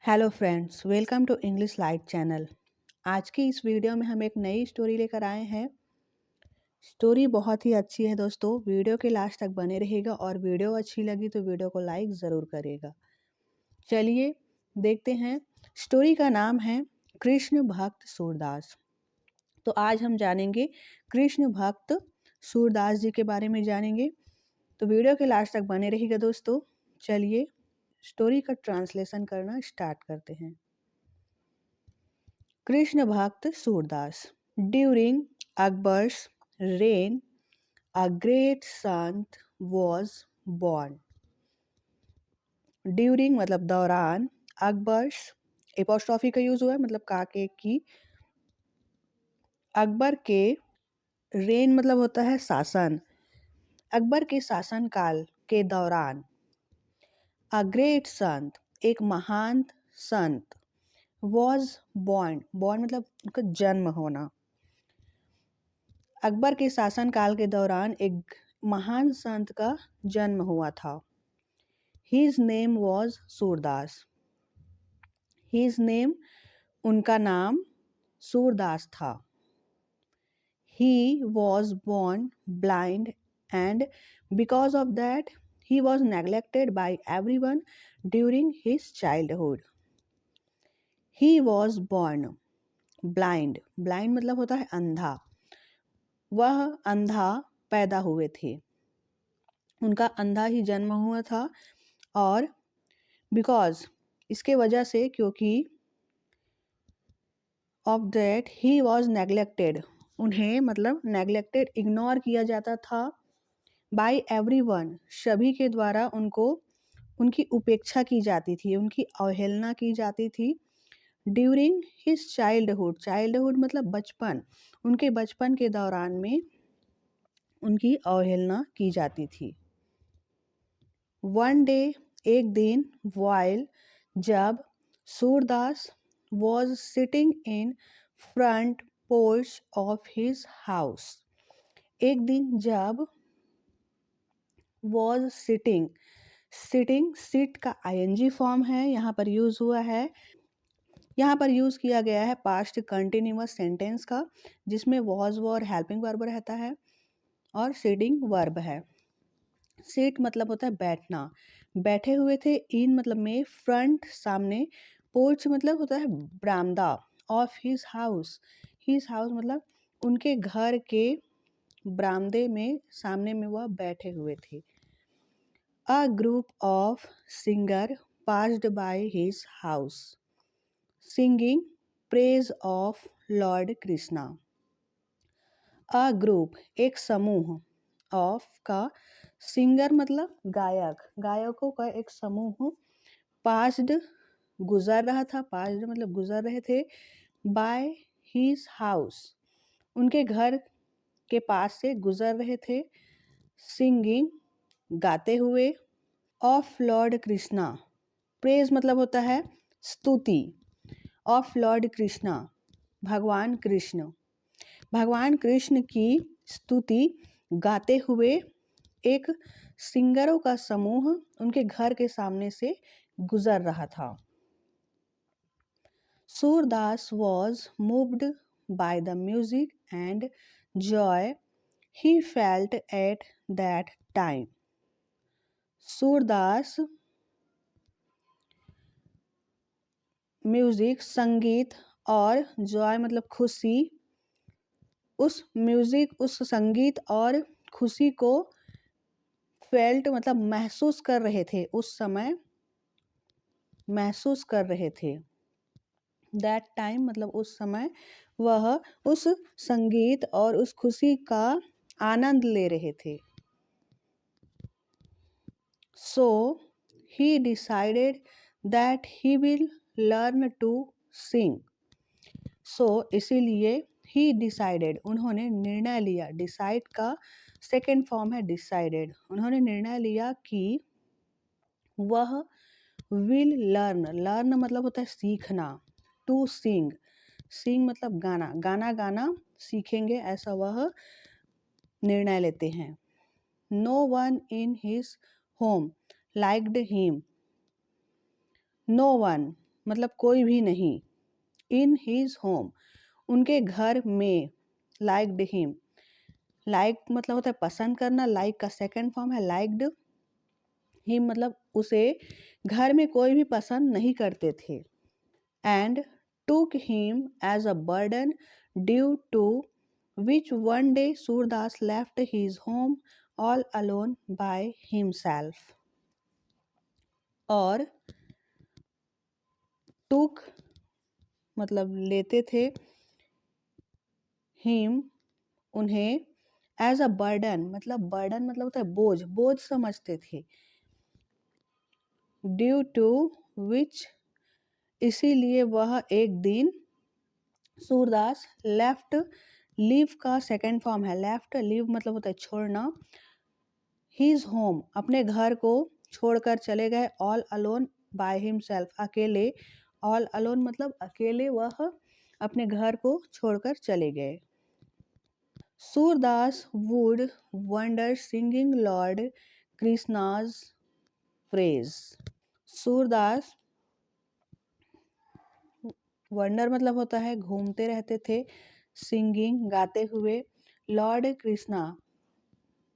Hello friends, welcome to English light channel. आज की इस वीडियो में हम एक नई स्टोरी लेकर आए हैं। स्टोरी बहुत ही अच्छी है दोस्तों, वीडियो के लास्ट तक बने रहिएगा और वीडियो अच्छी लगी तो वीडियो को लाइक ज़रूर करिएगा। चलिए देखते हैं। स्टोरी का नाम है कृष्ण भक्त सूरदास। तो आज हम जानेंगे कृष्ण भक्त सूरदास जी के बारे में जानेंगे। तो वीडियो के लास्ट तक बने रहिएगा दोस्तों। चलिए स्टोरी का ट्रांसलेशन करना स्टार्ट करते हैं। कृष्ण भक्त Surdas. During Akbar's reign, a great sant was born. During मतलब दौरान, अकबर्स एपोस्ट्रॉफी का यूज हुआ है मतलब काके की। अकबर के रेन मतलब होता है शासन। अकबर के शासन काल के दौरान अ ग्रेट संत एक महान संत वॉज बॉर्न। बॉर्न मतलब उनका जन्म होना। अकबर के शासनकाल के दौरान एक महान संत का जन्म हुआ था। His name was Surdas. His name उनका नाम सूरदास था। He was born blind and because of that he was neglected by everyone during his childhood. He was born blind. Blind मतलब होता है अंधा। वह अंधा पैदा हुए थे। उनका अंधा ही जन्म हुआ था और बिकॉज इसके वजह से क्योंकि of that he was neglected उन्हें मतलब नेग्लेक्टेड इग्नोर किया जाता था बाय एवरीवन सभी के द्वारा उनको उनकी उपेक्षा की जाती थी, उनकी अवहेलना की जाती थी। ड्यूरिंग हिज चाइल्डहुड, चाइल्डहुड मतलब बचपन, उनके बचपन के दौरान में उनकी अवहेलना की जाती थी। वन डे एक दिन वाइल जब Surdas was sitting in front porch of his house. एक दिन जब वॉज सिटिंग, सिटिंग सीट का आईएनजी फॉर्म है, यहाँ पर यूज हुआ है। यहाँ पर यूज किया गया है पास्ट कंटिन्यूअस सेंटेंस का जिसमें वॉज और हेल्पिंग वर्ब रहता है और सिटिंग वर्ब है। सीट मतलब होता है बैठना, बैठे हुए थे। इन मतलब में फ्रंट सामने, पोर्च मतलब होता है बरामदा of his house. His house मतलब उनके घर के बरामदे में सामने में वह बैठे हुए थे। A group of singer passed by his house singing praise of lord Krishna. A group एक समूह, ऑफ का सिंगर मतलब गायक, गायकों का एक समूह पास्ड गुजर रहा था। पास्ड मतलब गुजर रहे थे। बाय हिज हाउस उनके घर के पास से गुजर रहे थे। सिंगिंग गाते हुए। ऑफ लॉर्ड कृष्णा प्रेज मतलब होता है स्तुति। ऑफ लॉर्ड कृष्णा भगवान कृष्ण, भगवान कृष्ण की स्तुति गाते हुए एक सिंगरों का समूह उनके घर के सामने से गुजर रहा था। Surdas was moved by the music and joy he felt at that time. Surdas music संगीत और जॉय मतलब खुशी, उस म्यूजिक उस संगीत और खुशी को फेल्ट मतलब महसूस कर रहे थे, उस समय महसूस कर रहे थे। दैट टाइम मतलब उस समय वह उस संगीत और उस खुशी का आनंद ले रहे थे। So he decided that he will learn to sing. So इसीलिए ही डिसाइडेड उन्होंने निर्णय लिया। डिसाइड का सेकेंड फॉर्म है डिसाइडेड। उन्होंने निर्णय लिया कि वह विल लर्न, लर्न मतलब होता है सीखना, टू सिंग, सिंग मतलब गाना, गाना गाना सीखेंगे, ऐसा वह निर्णय लेते हैं। No one in his home liked him. No one मतलब कोई भी नहीं, इन हीज होम उनके घर में, लाइक्ड हिम, लाइक मतलब होता है पसंद करना, लाइक का सेकंड फॉर्म है लाइक्ड, हिम मतलब उसे घर में कोई भी पसंद नहीं करते थे। And took him as a burden due to which one day Surdas left his home all alone by himself. और टूक मतलब लेते थे, हिम उन्हें, एज अ बर्डन मतलब होता है बोझ, बोझ समझते थे। ड्यू टू विच इसीलिए वह एक दिन, सूरदास लेफ्ट, लीव का सेकेंड फॉर्म है लेफ्ट, लीव मतलब होता है छोड़ना, हिज होम अपने घर को छोड़कर चले गए, ऑल अलोन बाय हिमसेल्फ अकेले, ऑल अलोन मतलब अकेले वह अपने घर को छोड़कर चले गए। Surdas would wonder singing Lord Krishna's praise. Surdas wonder मतलब होता है घूमते रहते थे, सिंगिंग गाते हुए, लॉर्ड कृष्णा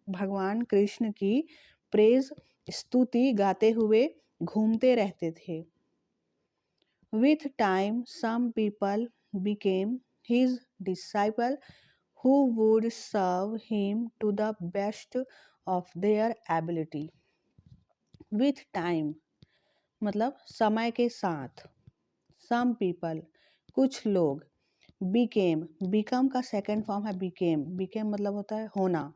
भगवान कृष्ण की, प्रेज स्तुति गाते हुए घूमते रहते थे। With time some people became his disciple who would serve him to the best of their ability. With time मतलब समय के साथ, some people कुछ लोग, became become का सेकंड फॉर्म है became मतलब होता है होना,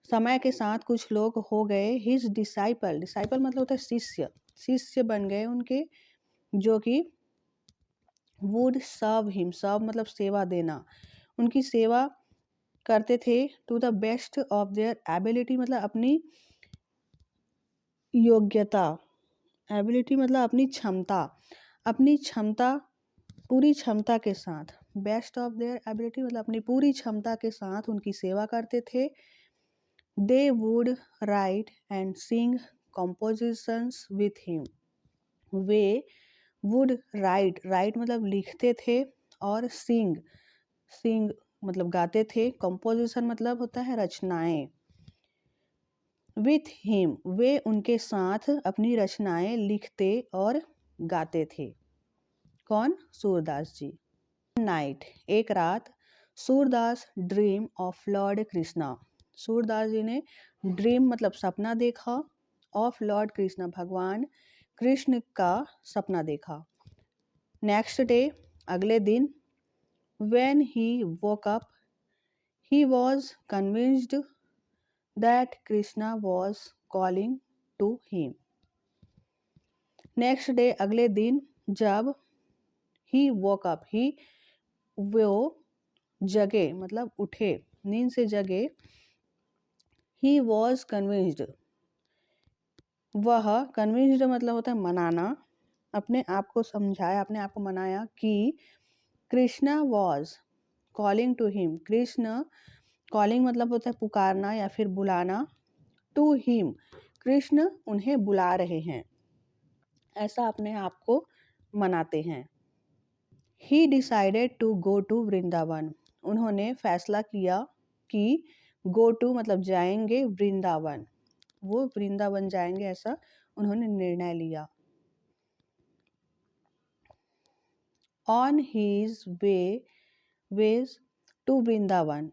समय के साथ कुछ लोग हो गए, his disciple मतलब होता है शिष्य, शिष्य बन गए उनके, जो कि would serve him, serve मतलब सेवा देना, उनकी सेवा करते थे, to the best of their ability मतलब अपनी योग्यता, एबिलिटी मतलब अपनी क्षमता पूरी क्षमता के साथ, बेस्ट ऑफ देयर एबिलिटी मतलब अपनी पूरी क्षमता के साथ उनकी सेवा करते थे। They would write and Singh compositions with him, way would write मतलब लिखते थे, और सिंग मतलब गाते थे, कंपोजिशन मतलब होता है रचनाएं, विथ हिम वे उनके साथ अपनी रचनाएं लिखते और गाते थे। कौन? सूरदास जी। नाइट एक रात, Surdas dream of lord Krishna, Surdas ji ने ड्रीम मतलब सपना देखा, ऑफ लॉर्ड कृष्णा भगवान कृष्ण का सपना देखा। नेक्स्ट डे अगले दिन, when he woke up he was convinced that Krishna was calling to him. Next day अगले दिन, जब ही वोक अप वो जगे मतलब उठे, नींद से जगे, ही वॉज कन्विंस्ड वह, कन्विंस्ड मतलब होता है मनाना, अपने आप को समझाया, अपने आप को मनाया कि Krishna was calling to him, Krishna calling मतलब होता है पुकारना या फिर बुलाना, टू हिम कृष्ण उन्हें बुला रहे हैं, ऐसा अपने आप को मनाते हैं। He decided to go to Vrindavan, उन्होंने फैसला किया कि गो टू मतलब जाएंगे, वृंदावन वो वृंदावन जाएंगे, ऐसा उन्होंने निर्णय लिया। On his ways to Vrindavan,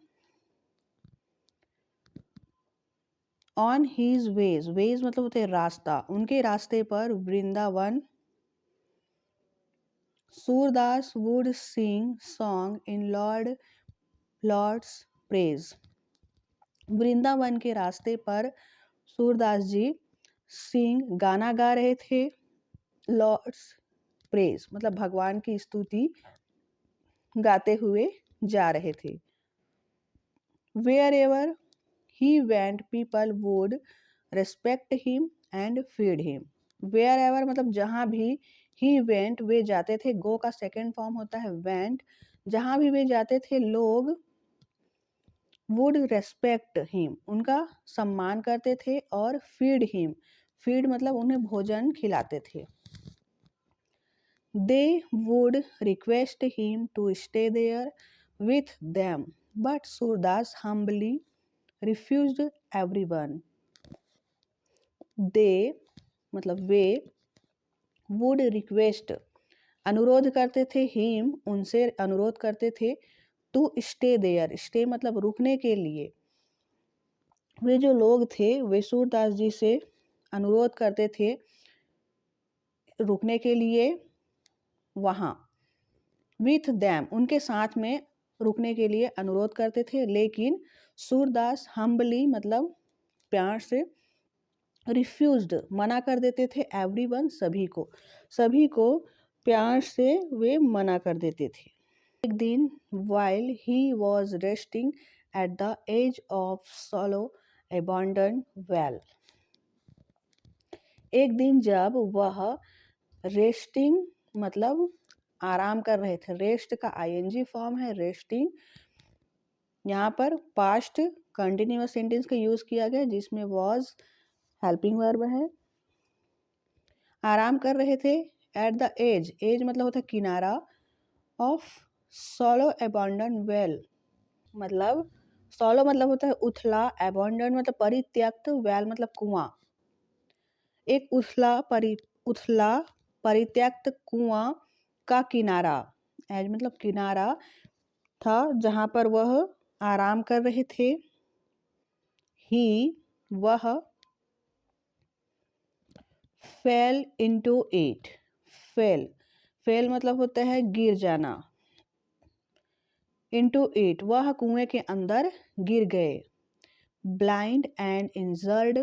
on his ways मतलब होते हैं रास्ता, उनके रास्ते पर Vrindavan, Surdas would sing song in Lord's praise, Vrindavan के रास्ते पर सूरदास जी गाना गा रहे थे, लॉर्ड्स प्रेज मतलब भगवान की स्तुति गाते हुए जा रहे थे। Wherever he went people would respect him and feed him, wherever मतलब जहाँ भी, ही वेंट वे जाते थे, गो का सेकेंड फॉर्म होता है वेंट, जहाँ भी वे जाते थे लोग, वुड रेस्पेक्ट हिम उनका सम्मान करते थे, और फीड हिम, फीड मतलब उन्हें भोजन खिलाते थे। They would request him to stay there with them, but Surdas humbly refused everyone. They मतलब वे would request अनुरोध करते थे हिम उनसे अनुरोध करते थे टू स्टे देयर स्टे मतलब रुकने के लिए वे जो लोग थे वे सूरदास जी से अनुरोध करते थे रुकने के लिए वहाँ विथ दैम उनके साथ में रुकने के लिए अनुरोध करते थे लेकिन सूरदास हम्बली मतलब प्यार से रिफ्यूज्ड मना कर देते थे एवरीवन सभी को प्यार से वे मना कर देते थे एक दिन while he was resting at the edge of shallow abandoned well एक दिन जब वह रेस्टिंग मतलब आराम कर रहे थे रेस्ट का आईएनजी फॉर्म है रेस्टिंग यहाँ पर पास्ट कंटिन्यूअस सेंटेंस का यूज किया गया जिसमें was हेल्पिंग वर्ब है आराम कर रहे थे एट द एज मतलब होता है किनारा ऑफ सॉलो अबॉन्डन वेल मतलब सॉलो मतलब होता है उथला अबॉन्डन मतलब परित्यक्त वेल मतलब कुआं एक उथला परित्यक्त कुआं का किनारा एज मतलब किनारा था जहां पर वह आराम कर रहे थे ही वह फेल इनटू इट फेल मतलब होता है गिर जाना इनटू इट वह कुएं के अंदर गिर गए blind and injured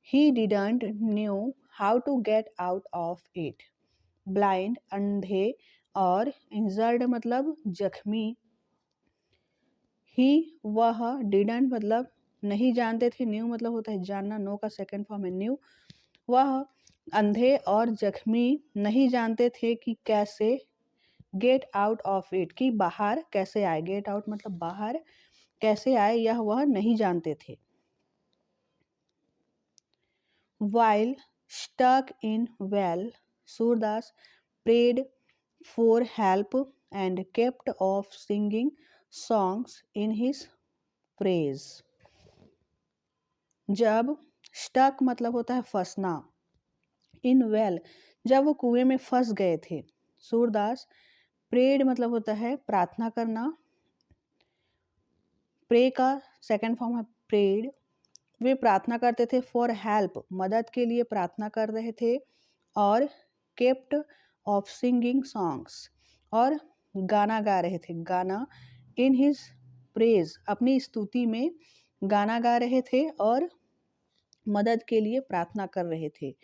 he didn't knew how to get out of it blind अंधे और इंजर्ड मतलब जख्मी ही वह डिडंट मतलब नहीं जानते थे न्यू मतलब होता है जानना नो का सेकंड फॉर्म है न्यू वह अंधे और जख्मी नहीं जानते थे कि कैसे गेट आउट ऑफ इट कि बाहर कैसे आए गेट आउट मतलब बाहर कैसे आए यह वह नहीं जानते थे while stuck in well Surdas prayed for help and kept of singing songs in his praise जब स्टक मतलब होता है फंसना इन वेल जब वो कुएं में फंस गए थे सूरदास प्रेड मतलब होता है प्रार्थना करना प्रे का सेकंड फॉर्म है प्रेड वे प्रार्थना करते थे फॉर हेल्प मदद के लिए प्रार्थना कर रहे थे और केप्ट ऑफ सिंगिंग सॉन्ग्स और गाना गा रहे थे गाना इन हिज प्रेज अपनी स्तुति में गाना गा रहे थे और मदद के लिए प्रार्थना कर रहे थे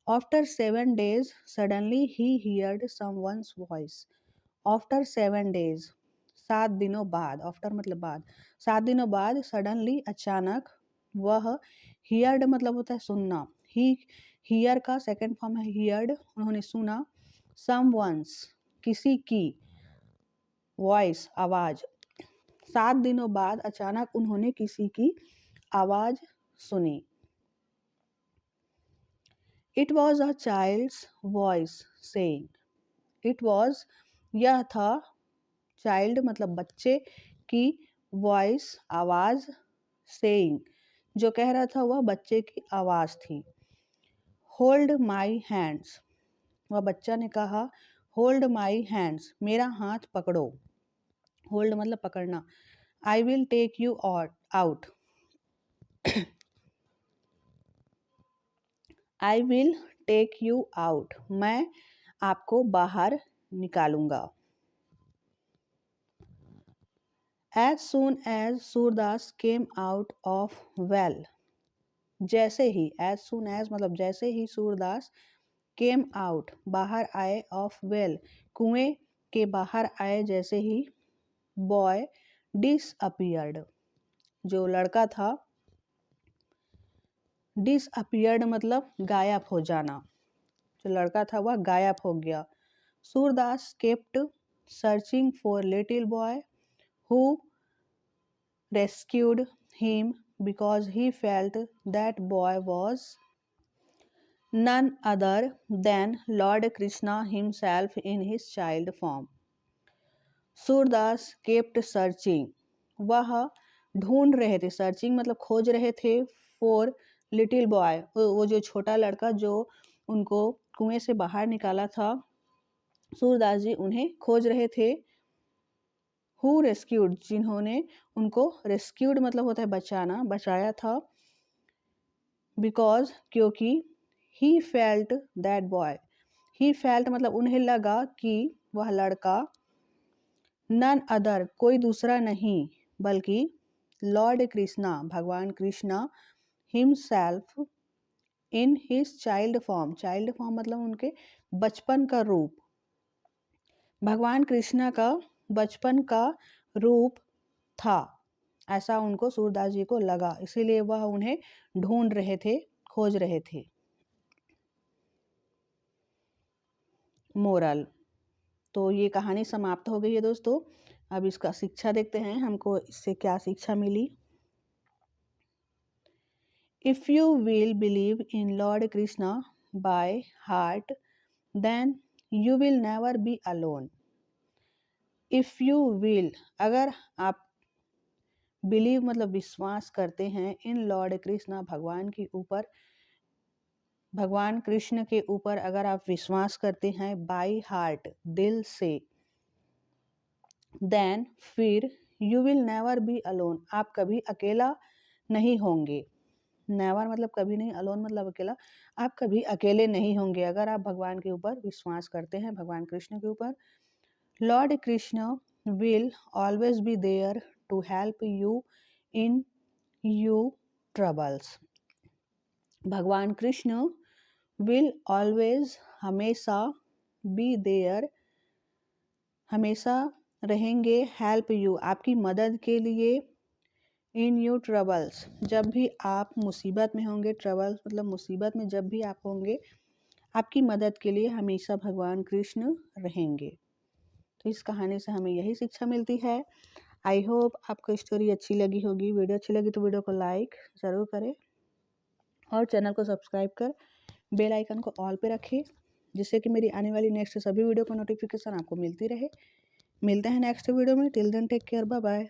after 7 days suddenly he heard someone's voice after 7 days 7 दिनों बाद आफ्टर मतलब बाद 7 दिनों बाद सडनली अचानक वह हियर्ड मतलब होता है सुनना ही हियर का सेकंड फॉर्म है हियर्ड उन्होंने सुना समवन्स किसी की वॉइस आवाज 7 दिनों बाद अचानक उन्होंने किसी की आवाज सुनी it was a child's voice saying it was यह था चाइल्ड मतलब बच्चे की वॉइस आवाज सेइंग जो कह रहा था वह बच्चे की आवाज थी होल्ड माई हैंड्स वह बच्चा ने कहा होल्ड माई हैंड्स मेरा हाथ पकड़ो होल्ड मतलब पकड़ना I will take you out I will take you out मैं आपको बाहर निकालूंगा as soon as Surdas came out of well जैसे ही एज सुन एज मतलब जैसे ही सूरदास केम आउट बाहर आए ऑफ वेल कुएं के बाहर आए जैसे ही बॉय डिसअपियर्ड जो लड़का था डिसअपियर्ड मतलब गायब हो जाना जो लड़का था वह गायब हो गया Surdas kept searching for little boy who rescued him because he felt that boy was none other than Lord Krishna himself in his child form. Surdas kept searching. वह ढूंढ रहे थे, सर्चिंग मतलब खोज रहे थे, फॉर लिटिल बॉय, वो जो छोटा लड़का जो उनको कुएं से बाहर निकाला था, सूरदास जी उन्हें खोज रहे थे। हु रेस्क्यूड, जिन्होंने उनको रेस्क्यूड मतलब होता है बचाना, बचाया था। बिकॉज, क्योंकि he felt that boy, he felt मतलब उन्हें लगा कि वह लड़का नन अदर कोई दूसरा नहीं बल्कि लॉर्ड कृष्णा भगवान Krishna himself in his child form, child form मतलब उनके बचपन का रूप, भगवान कृष्णा का बचपन का रूप था, ऐसा उनको सूरदास जी को लगा, इसीलिए वह उन्हें ढूंढ रहे थे, खोज रहे थे। मोरल, तो ये कहानी समाप्त हो गई है दोस्तों। अब इसका शिक्षा देखते हैं, हमको इससे क्या शिक्षा मिली। If you will believe in lord Krishna by heart then you will never be alone. If you will, अगर आप बिलीव मतलब विश्वास करते हैं, इन लॉर्ड कृष्णा भगवान के ऊपर, भगवान कृष्ण के ऊपर अगर आप विश्वास करते हैं बाय हार्ट दिल से, देन फिर you will never be alone, आप कभी अकेला नहीं होंगे। नेवर मतलब कभी नहीं, अलोन मतलब अकेला, आप कभी अकेले नहीं होंगे अगर आप भगवान के ऊपर विश्वास करते हैं, भगवान कृष्ण के ऊपर। Lord Krishna will always be there to help you in you troubles. भगवान कृष्ण विल ऑलवेज, हमेशा, बी देयर, हमेशा रहेंगे, हेल्प यू, आपकी मदद के लिए, इन यू ट्रबल्स, जब भी आप मुसीबत में होंगे, ट्रबल्स मतलब मुसीबत में जब भी आप होंगे, आपकी मदद के लिए हमेशा भगवान कृष्ण रहेंगे। तो इस कहानी से हमें यही शिक्षा मिलती है। आई होप आपको स्टोरी अच्छी लगी होगी। वीडियो अच्छी लगी तो वीडियो को लाइक ज़रूर करें और चैनल को सब्सक्राइब कर बेल आइकन को ऑल पे रखें, जिससे कि मेरी आने वाली नेक्स्ट सभी वीडियो का नोटिफिकेशन आपको मिलती रहे। मिलते हैं नेक्स्ट वीडियो में, till then take care, bye bye.